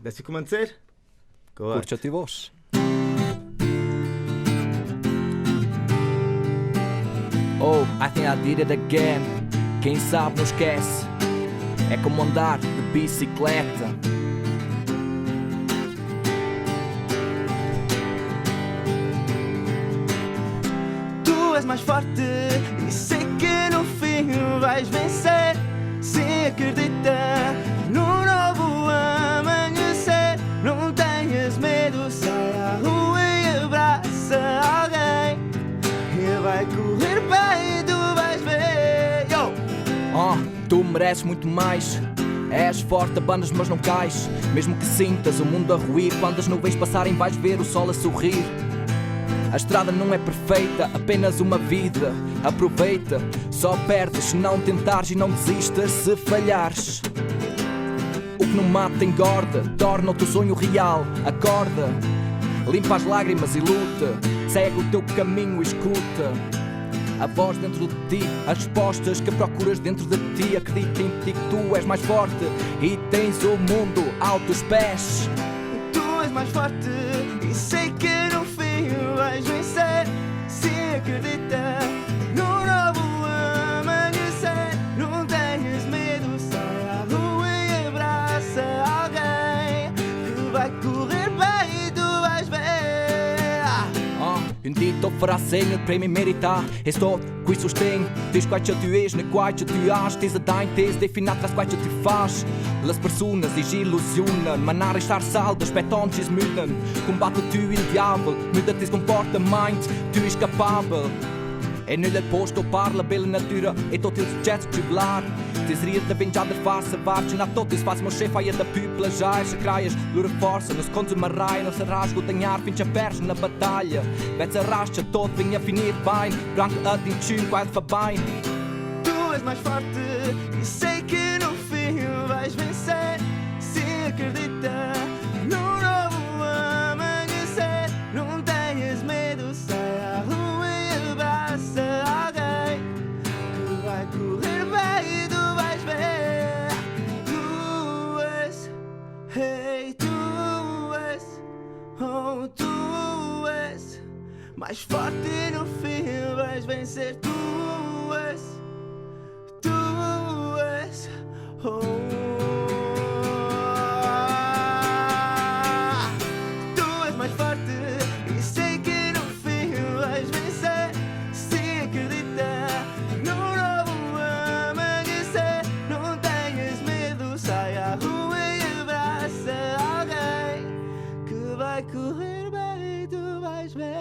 Das fick man ser? Gut. Curte ti vos. Oh, I think I did it again. Quem sabe não esquece. É como andar de bicicleta. Tu és mais forte e sei que no fim vais vencer. Sim, acredita num novo amanhecer. Não tenhas medo, sai à rua e abraça alguém. E vai correr bem, tu vais ver. Yo! Tu mereces muito mais. És forte, abanas mas não cais. Mesmo que sintas o mundo a ruir, quando as nuvens passarem vais ver o sol a sorrir. A estrada não é perfeita, apenas uma vida. Aproveita, só perdes se não tentares e não desistas se falhares. O que não mata engorda, torna o teu sonho real. Acorda, limpa as lágrimas e luta. Segue o teu caminho e escuta a voz dentro de ti, as respostas que procuras dentro de ti. Acredita em ti que tu és mais forte e tens o mundo aos teus pés. Tu és mais forte e sei que no fim vais vencer. Sim, acredita num novo amanhecer. Não tenhas medo, sai à rua e abraça alguém que vai correr bem e tu vais ver. Une dit farà segno premi merita. E sto qui sustegn. Tis quai ce tu es, ne quai ce tu has. Tis dain tes definat tras quai ce tu fas. Las personas desillusionan, ma non restar saldas, petoncis müden. Combatte tu il diavol, müde tis comportament, tu es capabel. E nel posto parla bella natura e tot il successo tubular. Tis rieta vingiada farsa varcin a tot is faz mo chefa e da pupla já se craias lura força nos consumarai não se rasgo danhar finch a perge na batalha. Vets arrasta tot vinha finir bem, branco a din tune quase fa bem. Tu és mais forte e sei que no fim vais vencer. Sim, acredita num novo amanhecer. Não tenhas medo, sai à rua e abraça alguém que vai correr bem e tu vais ver. Tu és, hey, tu és, oh, tu és mais forte e no fim vais vencer. Tu és, oh. Tu és mais forte e sei que no fim vais vencer. Sim, acredita num novo amanhecer. Não tenhas medo, sai à rua e abraça alguém que vai correr bem e tu vais ver.